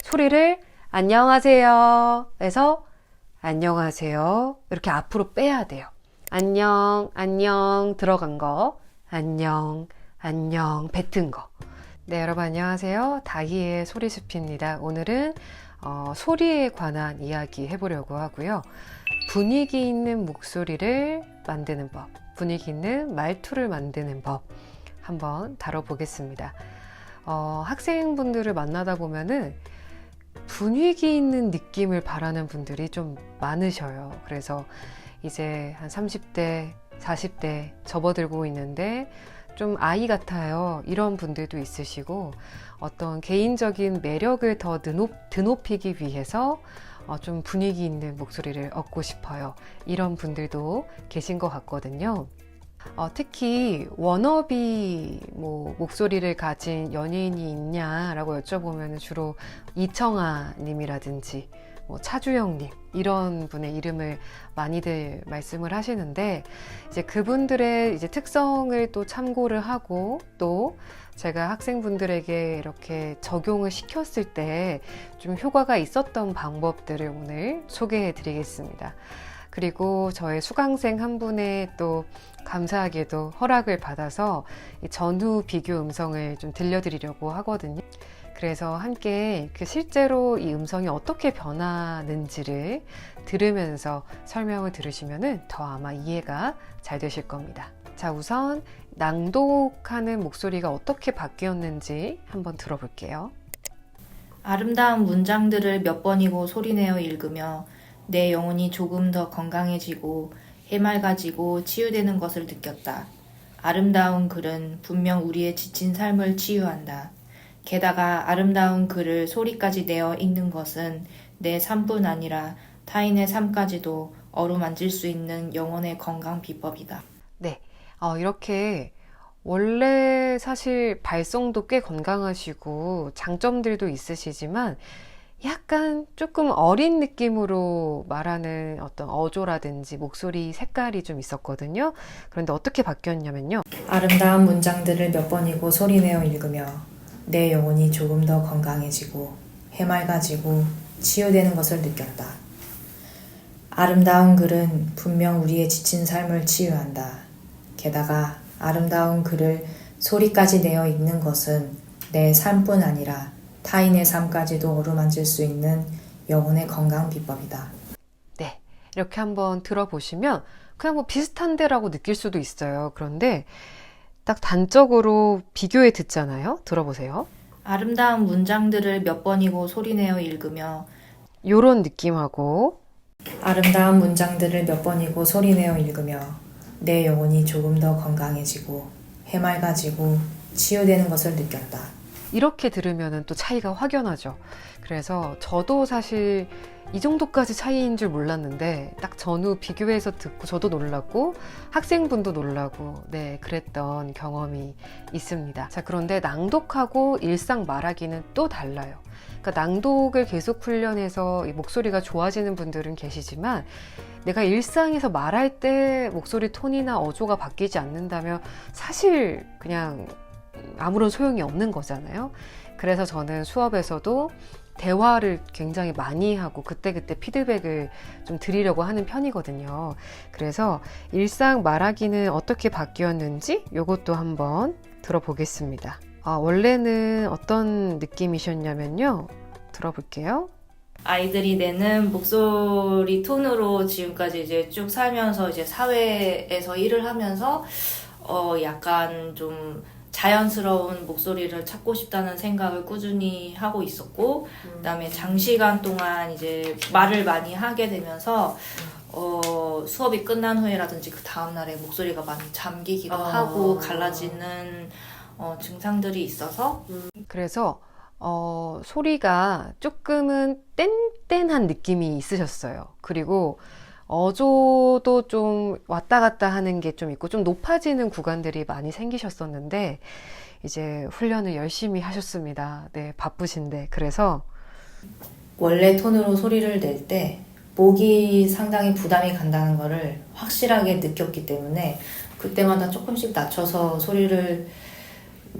소리를 안녕하세요 해서 안녕하세요 이렇게 앞으로 빼야 돼요. 안녕, 안녕 들어간 거, 안녕, 안녕 뱉은 거. 네, 여러분 안녕하세요. 다희의 소리숲입니다. 오늘은 소리에 관한 이야기 해보려고 하고요. 분위기 있는 목소리를 만드는 법, 분위기 있는 말투를 만드는 법 한번 다뤄보겠습니다. 학생분들을 만나다 보면은 분위기 있는 느낌을 바라는 분들이 좀 많으셔요. 그래서 이제 한 30대, 40대 접어들고 있는데 좀 아이 같아요. 이런 분들도 있으시고, 어떤 개인적인 매력을 더 드높이기 위해서 좀 분위기 있는 목소리를 얻고 싶어요. 이런 분들도 계신 것 같거든요. 특히 워너비 목소리를 가진 연예인이 있냐라고 여쭤보면 주로 이청아 님이라든지 차주영 님 이런 분의 이름을 많이들 말씀을 하시는데, 이제 그분들의 이제 특성을 또 참고를 하고, 또 제가 학생분들에게 이렇게 적용을 시켰을 때 좀 효과가 있었던 방법들을 오늘 소개해 드리겠습니다. 그리고 저의 수강생 한 분의 또 감사하게도 허락을 받아서 전후 비교 음성을 좀 들려드리려고 하거든요. 그래서 함께 실제로 이 음성이 어떻게 변하는지를 들으면서 설명을 들으시면 더 아마 이해가 잘 되실 겁니다. 자, 우선 낭독하는 목소리가 어떻게 바뀌었는지 한번 들어볼게요. 아름다운 문장들을 몇 번이고 소리내어 읽으며 내 영혼이 조금 더 건강해지고 해맑아지고 치유되는 것을 느꼈다. 아름다운 글은 분명 우리의 지친 삶을 치유한다. 게다가 아름다운 글을 소리까지 내어 읽는 것은 내 삶뿐 아니라 타인의 삶까지도 어루만질 수 있는 영혼의 건강 비법이다. 네, 이렇게 원래 사실 발성도 꽤 건강하시고 장점들도 있으시지만 약간 조금 어린 느낌으로 말하는 어떤 어조라든지 목소리 색깔이 좀 있었거든요. 그런데 어떻게 바뀌었냐면요. 아름다운 문장들을 몇 번이고 소리내어 읽으며 내 영혼이 조금 더 건강해지고 해맑아지고 치유되는 것을 느꼈다. 아름다운 글은 분명 우리의 지친 삶을 치유한다. 게다가 아름다운 글을 소리까지 내어 읽는 것은 내 삶뿐 아니라 타인의 삶까지도 어루만질 수 있는 영혼의 건강 비법이다. 네, 이렇게 한번 들어보시면 그냥 비슷한데라고 느낄 수도 있어요. 그런데 딱 단적으로 비교해 듣잖아요. 들어보세요. 아름다운 문장들을 몇 번이고 소리내어 읽으며 요런 느낌하고, 아름다운 문장들을 몇 번이고 소리내어 읽으며 내 영혼이 조금 더 건강해지고 해맑아지고 치유되는 것을 느꼈다. 이렇게 들으면 또 차이가 확연하죠. 그래서 저도 사실 이 정도까지 차이인 줄 몰랐는데 딱 전후 비교해서 듣고 저도 놀랐고 학생분도 놀라고 그랬던 경험이 있습니다. 자, 그런데 낭독하고 일상 말하기는 또 달라요. 그러니까 낭독을 계속 훈련해서 이 목소리가 좋아지는 분들은 계시지만, 내가 일상에서 말할 때 목소리 톤이나 어조가 바뀌지 않는다면 사실 그냥 아무런 소용이 없는 거잖아요. 그래서 저는 수업에서도 대화를 굉장히 많이 하고 그때그때 피드백을 좀 드리려고 하는 편이거든요. 그래서 일상 말하기는 어떻게 바뀌었는지 이것도 한번 들어보겠습니다. 원래는 어떤 느낌이셨냐면요. 들어볼게요. 아이들이 내는 목소리 톤으로 지금까지 이제 쭉 살면서 이제 사회에서 일을 하면서 약간 좀 자연스러운 목소리를 찾고 싶다는 생각을 꾸준히 하고 있었고, 그다음에 장시간 동안 이제 말을 많이 하게 되면서 수업이 끝난 후에라든지 그 다음날에 목소리가 많이 잠기기도 하고 갈라지는 증상들이 있어서 그래서 소리가 조금은 뗀뗀한 느낌이 있으셨어요. 그리고 어조도 좀 왔다 갔다 하는 게 좀 있고 좀 높아지는 구간들이 많이 생기셨었는데, 이제 훈련을 열심히 하셨습니다. 네, 바쁘신데. 그래서 원래 톤으로 소리를 낼 때 목이 상당히 부담이 간다는 거를 확실하게 느꼈기 때문에 그때마다 조금씩 낮춰서 소리를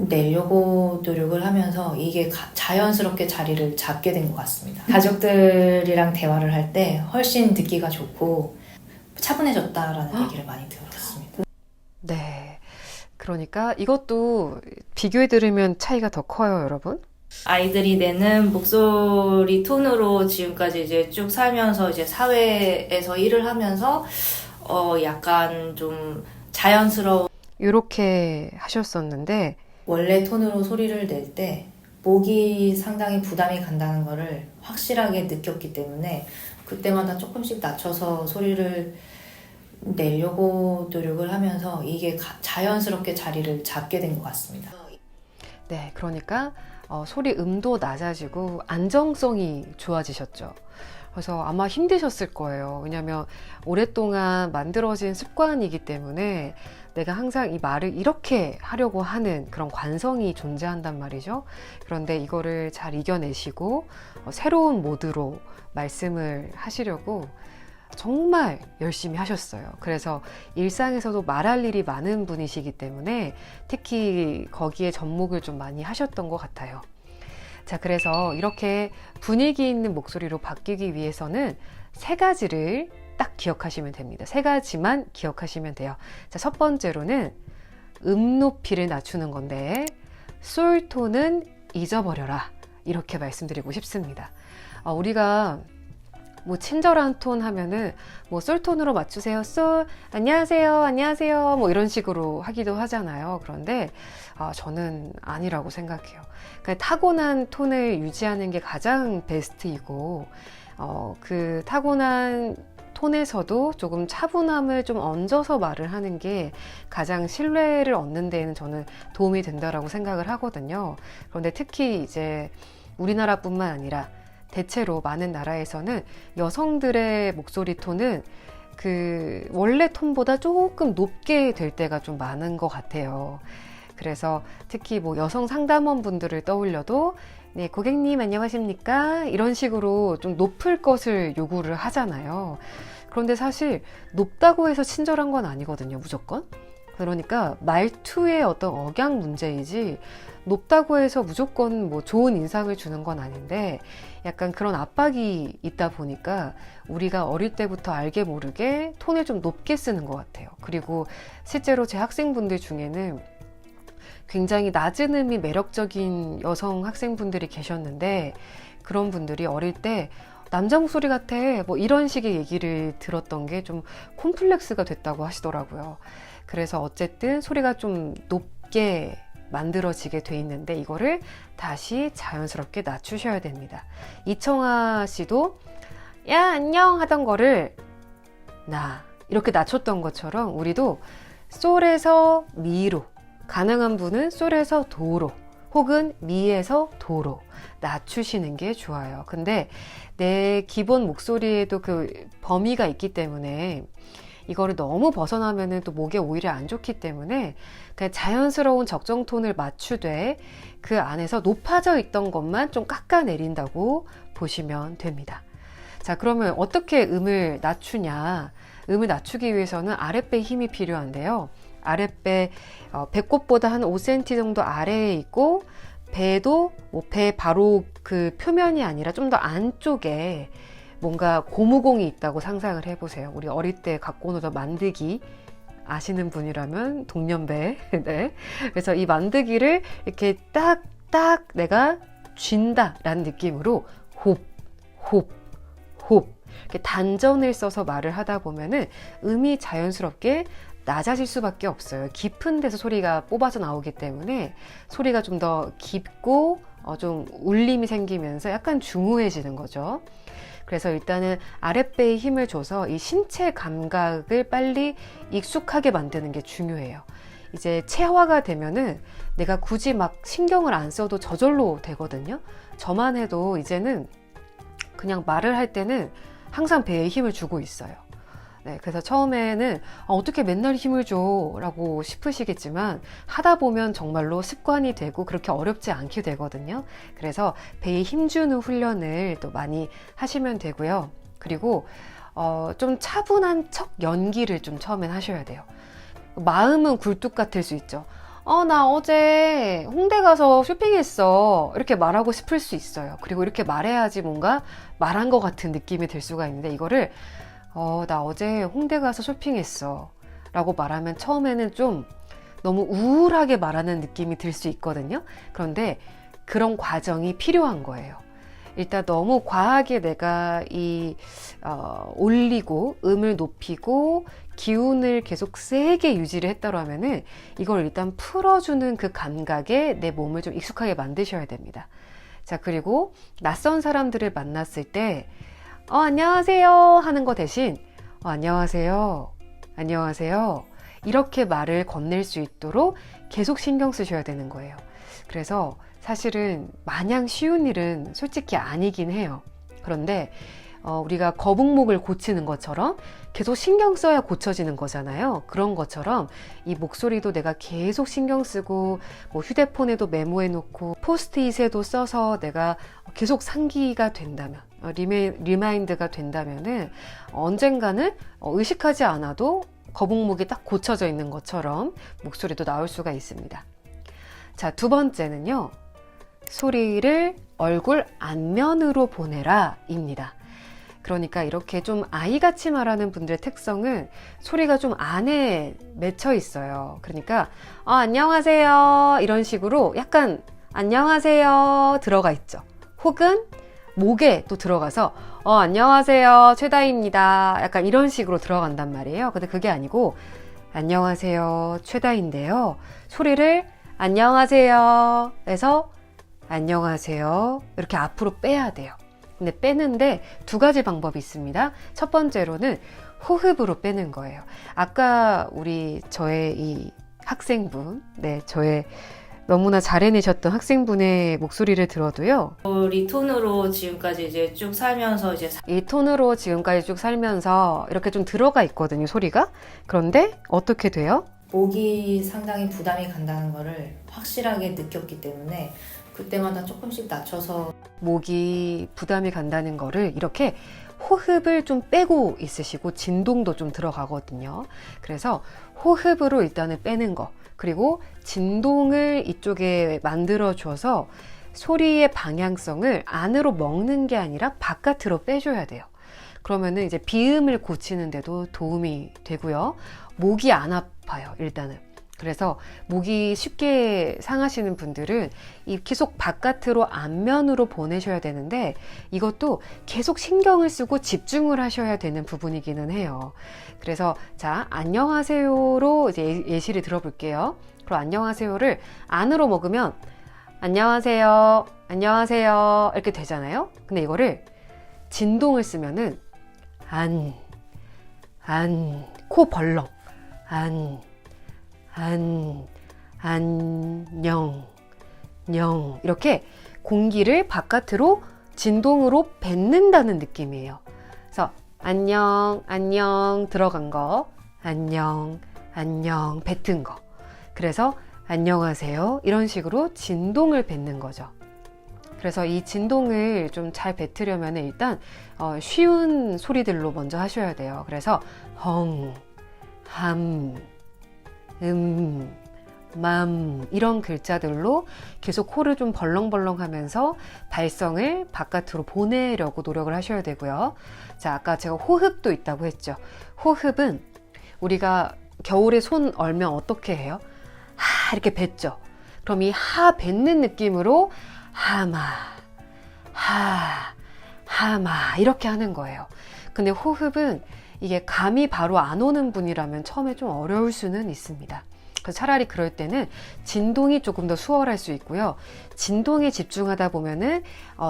내려고 노력을 하면서 이게 자연스럽게 자리를 잡게 된 것 같습니다. 가족들이랑 대화를 할 때 훨씬 듣기가 좋고 차분해졌다라는 얘기를 많이 들었습니다. 네. 그러니까 이것도 비교해 들으면 차이가 더 커요, 여러분. 아이들이 내는 목소리 톤으로 지금까지 이제 쭉 살면서 이제 사회에서 일을 하면서 약간 좀 자연스러운 이렇게 하셨었는데 원래 톤으로 소리를 낼 때 목이 상당히 부담이 간다는 거를 확실하게 느꼈기 때문에 그때마다 조금씩 낮춰서 소리를 내려고 노력을 하면서 이게 자연스럽게 자리를 잡게 된 것 같습니다. 네, 그러니까 소리 음도 낮아지고 안정성이 좋아지셨죠. 그래서 아마 힘드셨을 거예요. 왜냐하면 오랫동안 만들어진 습관이기 때문에 내가 항상 이 말을 이렇게 하려고 하는 그런 관성이 존재한단 말이죠. 그런데 이거를 잘 이겨내시고 새로운 모드로 말씀을 하시려고 정말 열심히 하셨어요. 그래서 일상에서도 말할 일이 많은 분이시기 때문에 특히 거기에 접목을 좀 많이 하셨던 것 같아요. 자, 그래서 이렇게 분위기 있는 목소리로 바뀌기 위해서는 세 가지를 딱 기억하시면 됩니다. 세 가지만 기억하시면 돼요. 자, 첫 번째로는 음 높이를 낮추는 건데 솔톤은 잊어버려라, 이렇게 말씀드리고 싶습니다. 우리가 뭐 친절한 톤 하면은 뭐 솔톤으로 맞추세요, 솔, 안녕하세요, 안녕하세요, 뭐 이런 식으로 하기도 하잖아요. 그런데 저는 아니라고 생각해요. 그러니까 타고난 톤을 유지하는 게 가장 베스트이고 그 타고난 톤에서도 조금 차분함을 좀 얹어서 말을 하는 게 가장 신뢰를 얻는 데에는 저는 도움이 된다라고 생각을 하거든요. 그런데 특히 이제 우리나라뿐만 아니라 대체로 많은 나라에서는 여성들의 목소리 톤은 그 원래 톤보다 조금 높게 될 때가 좀 많은 것 같아요. 그래서 특히 뭐 여성 상담원 분들을 떠올려도 네, 고객님 안녕하십니까? 이런 식으로 좀 높을 것을 요구를 하잖아요. 그런데 사실 높다고 해서 친절한 건 아니거든요, 무조건. 그러니까 말투의 어떤 억양 문제이지 높다고 해서 무조건 뭐 좋은 인상을 주는 건 아닌데 약간 그런 압박이 있다 보니까 우리가 어릴 때부터 알게 모르게 톤을 좀 높게 쓰는 것 같아요. 그리고 실제로 제 학생분들 중에는 굉장히 낮은 음이 매력적인 여성 학생분들이 계셨는데 그런 분들이 어릴 때 남자 목소리 같아 뭐 이런 식의 얘기를 들었던 게 좀 콤플렉스가 됐다고 하시더라고요. 그래서 어쨌든 소리가 좀 높게 만들어지게 돼 있는데 이거를 다시 자연스럽게 낮추셔야 됩니다. 이청아 씨도 야 안녕 하던 거를 나 이렇게 낮췄던 것처럼 우리도 솔에서 미로, 가능한 분은 솔에서 도로 혹은 미에서 도로 낮추시는 게 좋아요. 근데 내 기본 목소리에도 그 범위가 있기 때문에 이거를 너무 벗어나면은 또 목에 오히려 안 좋기 때문에 그냥 자연스러운 적정 톤을 맞추되 그 안에서 높아져 있던 것만 좀 깎아내린다고 보시면 됩니다. 자, 그러면 어떻게 음을 낮추냐? 음을 낮추기 위해서는 아랫배에 힘이 필요한데요. 아랫배 배꼽보다 한 5cm 정도 아래에 있고 배도 뭐 배 바로 그 표면이 아니라 좀 더 안쪽에 뭔가 고무공이 있다고 상상을 해보세요. 우리 어릴 때 갖고 노던 만드기 아시는 분이라면 동년배. 네. 그래서 이 만드기를 이렇게 딱 내가 쥔다라는 느낌으로 홉, 홉, 홉 이렇게 단전을 써서 말을 하다 보면은 음이 자연스럽게 낮아질 수밖에 없어요. 깊은 데서 소리가 뽑아져 나오기 때문에 소리가 좀 더 깊고 좀 울림이 생기면서 약간 중후해지는 거죠. 그래서 일단은 아랫배에 힘을 줘서 이 신체 감각을 빨리 익숙하게 만드는 게 중요해요. 이제 체화가 되면은 내가 굳이 막 신경을 안 써도 저절로 되거든요. 저만 해도 이제는 그냥 말을 할 때는 항상 배에 힘을 주고 있어요. 네, 그래서 처음에는 어떻게 맨날 힘을 줘? 라고 싶으시겠지만 하다 보면 정말로 습관이 되고 그렇게 어렵지 않게 되거든요. 그래서 배에 힘주는 훈련을 또 많이 하시면 되고요. 그리고 좀 차분한 척 연기를 좀 처음엔 하셔야 돼요. 마음은 굴뚝 같을 수 있죠. 나 어제 홍대 가서 쇼핑했어. 이렇게 말하고 싶을 수 있어요. 그리고 이렇게 말해야지 뭔가 말한 것 같은 느낌이 들 수가 있는데, 이거를, 나 어제 홍대 가서 쇼핑했어. 라고 말하면 처음에는 좀 너무 우울하게 말하는 느낌이 들 수 있거든요. 그런데 그런 과정이 필요한 거예요. 일단 너무 과하게 내가 올리고 음을 높이고 기운을 계속 세게 유지를 했다고 하면은 이걸 일단 풀어주는 그 감각에 내 몸을 좀 익숙하게 만드셔야 됩니다. 자, 그리고 낯선 사람들을 만났을 때 안녕하세요 하는 거 대신 안녕하세요, 안녕하세요 이렇게 말을 건넬 수 있도록 계속 신경 쓰셔야 되는 거예요. 그래서 사실은 마냥 쉬운 일은 솔직히 아니긴 해요. 그런데 우리가 거북목을 고치는 것처럼 계속 신경 써야 고쳐지는 거잖아요. 그런 것처럼 이 목소리도 내가 계속 신경 쓰고 뭐 휴대폰에도 메모해 놓고 포스트잇에도 써서 내가 계속 상기가 된다면, 리마인드가 된다면은 언젠가는 의식하지 않아도 거북목이 딱 고쳐져 있는 것처럼 목소리도 나올 수가 있습니다. 자, 두 번째는요, 소리를 얼굴 안면으로 보내라 입니다. 그러니까 이렇게 좀 아이같이 말하는 분들의 특성은 소리가 좀 안에 맺혀 있어요. 그러니까 안녕하세요 이런 식으로 약간 안녕하세요 들어가 있죠. 혹은 목에 또 들어가서 안녕하세요 최다희입니다 약간 이런 식으로 들어간단 말이에요. 근데 그게 아니고 안녕하세요 최다희인데요, 소리를 안녕하세요 해서 안녕하세요 이렇게 앞으로 빼야 돼요. 근데 빼는데 두 가지 방법이 있습니다. 첫 번째로는 호흡으로 빼는 거예요. 아까 저의 이 학생분, 저의 너무나 잘 해내셨던 학생분의 목소리를 들어도요, 이 톤으로 지금까지 이제 쭉 살면서 이 톤으로 지금까지 쭉 살면서 이렇게 좀 들어가 있거든요, 소리가. 그런데 어떻게 돼요? 목이 상당히 부담이 간다는 거를 확실하게 느꼈기 때문에 그때마다 조금씩 낮춰서 목이 부담이 간다는 거를 이렇게 호흡을 좀 빼고 있으시고 진동도 좀 들어가거든요. 그래서 호흡으로 일단은 빼는 거, 그리고 진동을 이쪽에 만들어 줘서 소리의 방향성을 안으로 먹는 게 아니라 바깥으로 빼줘야 돼요. 그러면은 이제 비음을 고치는데도 도움이 되고요. 목이 안 아파요, 일단은. 그래서 목이 쉽게 상하시는 분들은 계속 바깥으로 안면으로 보내셔야 되는데, 이것도 계속 신경을 쓰고 집중을 하셔야 되는 부분이기는 해요. 그래서 자, 안녕하세요로 이제 예시를 들어볼게요. 그럼 안녕하세요를 안으로 먹으면 안녕하세요, 안녕하세요 이렇게 되잖아요. 근데 이거를 진동을 쓰면은 코 벌렁, 안녕, 이렇게 공기를 바깥으로 진동으로 뱉는다는 느낌이에요. 그래서 안녕 들어간 거, 안녕 뱉은 거. 그래서 안녕하세요 이런 식으로 진동을 뱉는 거죠. 그래서 이 진동을 좀 잘 뱉으려면 일단 쉬운 소리들로 먼저 하셔야 돼요. 그래서 헝, 함, 맘 이런 글자들로 계속 코를 좀 벌렁벌렁 하면서 발성을 바깥으로 보내려고 노력을 하셔야 되고요. 자, 아까 제가 호흡도 있다고 했죠. 호흡은 우리가 겨울에 손 얼면 어떻게 해요? 하 이렇게 뱉죠. 그럼 이 하 뱉는 느낌으로 하마, 하마 이렇게 하는 거예요. 근데 호흡은 이게 감이 바로 안 오는 분이라면 처음에 좀 어려울 수는 있습니다. 그래서 차라리 그럴 때는 진동이 조금 더 수월할 수 있고요. 진동에 집중하다 보면은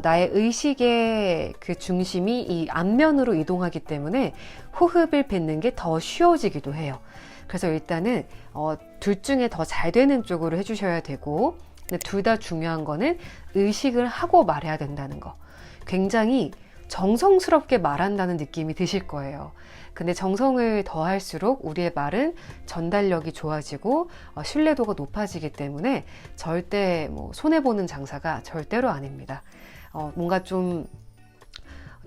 나의 의식의 그 중심이 이 앞면으로 이동하기 때문에 호흡을 뱉는 게 더 쉬워지기도 해요. 그래서 일단은 둘 중에 더 잘 되는 쪽으로 해주셔야 되고, 근데 둘 다 중요한 거는 의식을 하고 말해야 된다는 거. 굉장히 정성스럽게 말한다는 느낌이 드실 거예요. 근데 정성을 더할수록 우리의 말은 전달력이 좋아지고 신뢰도가 높아지기 때문에 절대 손해보는 장사가 절대로 아닙니다. 뭔가 좀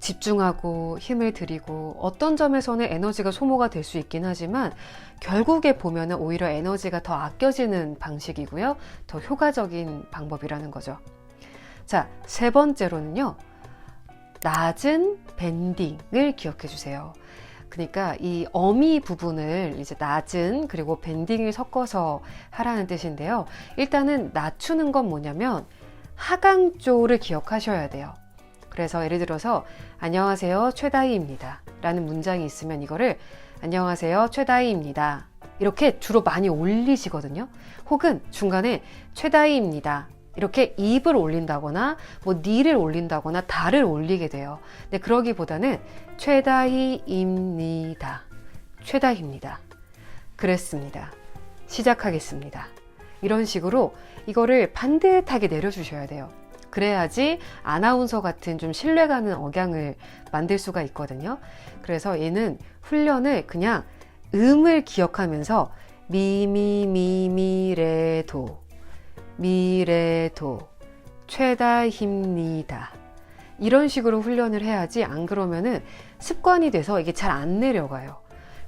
집중하고 힘을 들이고 어떤 점에서는 에너지가 소모가 될 수 있긴 하지만 결국에 보면은 오히려 에너지가 더 아껴지는 방식이고요. 더 효과적인 방법이라는 거죠. 자, 세 번째로는요. 낮은 밴딩을 기억해 주세요. 그러니까 이 어미 부분을 이제 낮은 그리고 밴딩을 섞어서 하라는 뜻인데요. 일단은 낮추는 건 뭐냐면 하강조를 기억하셔야 돼요. 그래서 예를 들어서 안녕하세요 최다희입니다 라는 문장이 있으면 이거를 안녕하세요 최다희입니다 이렇게 주로 많이 올리시거든요. 혹은 중간에 최다희입니다 이렇게 입을 올린다거나 뭐 니를 올린다거나 다를 올리게 돼요. 근데 그러기보다는 최다희입니다. 최다희입니다. 그랬습니다. 시작하겠습니다. 이런 식으로 이거를 반듯하게 내려주셔야 돼요. 그래야지 아나운서 같은 좀 신뢰가는 억양을 만들 수가 있거든요. 그래서 얘는 훈련을 그냥 음을 기억하면서 미미미미레도 미래도 최다입니다. 이런 식으로 훈련을 해야지 안 그러면은 습관이 돼서 이게 잘 안 내려가요.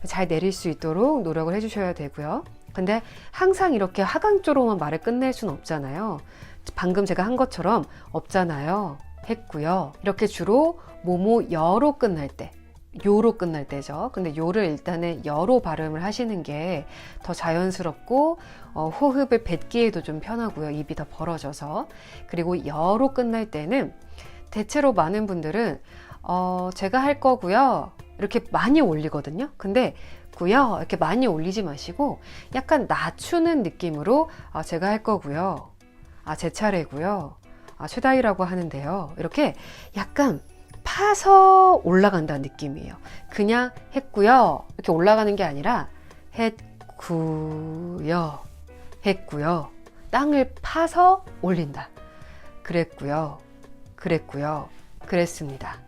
잘 내릴 수 있도록 노력을 해주셔야 되고요. 근데 항상 이렇게 하강조로만 말을 끝낼 수는 없잖아요. 방금 제가 한 것처럼 없잖아요. 했고요. 이렇게 주로 뭐뭐 여로 끝날 때 요로 끝날 때죠. 근데 요를 일단은 여로 발음을 하시는 게 더 자연스럽고 호흡을 뱉기에도 좀 편하고요. 입이 더 벌어져서. 그리고 여로 끝날 때는 대체로 많은 분들은 제가 할 거고요. 이렇게 많이 올리거든요. 근데 고요 이렇게 많이 올리지 마시고 약간 낮추는 느낌으로 제가 할 거고요. 제 차례고요. 최다희라고 하는데요. 이렇게 약간 파서 올라간다는 느낌이에요. 그냥 했고요. 이렇게 올라가는 게 아니라 했고요. 했고요. 땅을 파서 올린다. 그랬고요. 그랬고요. 그랬습니다.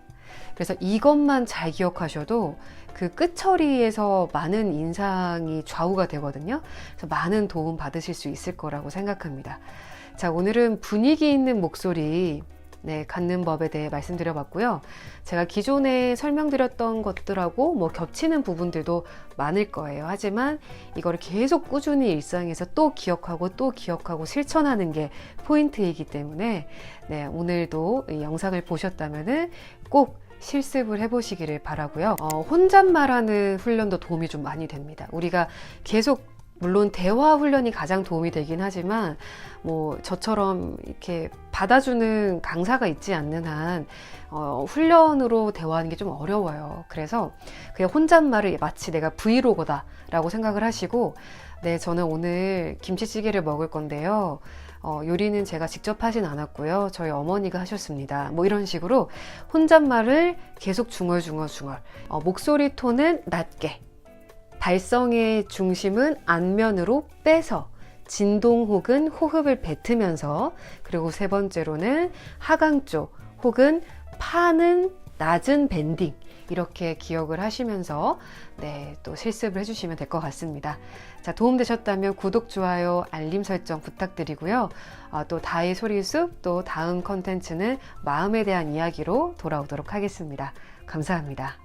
그래서 이것만 잘 기억하셔도 그 끝처리에서 많은 인상이 좌우가 되거든요. 그래서 많은 도움 받으실 수 있을 거라고 생각합니다. 자, 오늘은 분위기 있는 목소리 갖는 법에 대해 말씀드려봤고요. 제가 기존에 설명드렸던 것들하고 뭐 겹치는 부분들도 많을 거예요. 하지만 이거를 계속 꾸준히 일상에서 또 기억하고 실천하는 게 포인트이기 때문에 오늘도 이 영상을 보셨다면은 꼭 실습을 해보시기를 바라고요. 혼잣말하는 훈련도 도움이 좀 많이 됩니다. 우리가 계속 물론 대화 훈련이 가장 도움이 되긴 하지만 뭐 저처럼 이렇게 받아주는 강사가 있지 않는 한 훈련으로 대화하는 게 좀 어려워요. 그래서 그냥 혼잣말을 마치 내가 브이로그다 라고 생각을 하시고 저는 오늘 김치찌개를 먹을 건데요. 요리는 제가 직접 하진 않았고요. 저희 어머니가 하셨습니다. 뭐 이런 식으로 혼잣말을 계속 중얼중얼 목소리 톤은 낮게 발성의 중심은 안면으로 빼서 진동 혹은 호흡을 뱉으면서 그리고 세 번째로는 하강조 혹은 파는 낮은 밴딩 이렇게 기억을 하시면서 또 실습을 해주시면 될 것 같습니다. 자, 도움되셨다면 구독, 좋아요, 알림 설정 부탁드리고요. 또 다의 소리숲 또 다음 컨텐츠는 마음에 대한 이야기로 돌아오도록 하겠습니다. 감사합니다.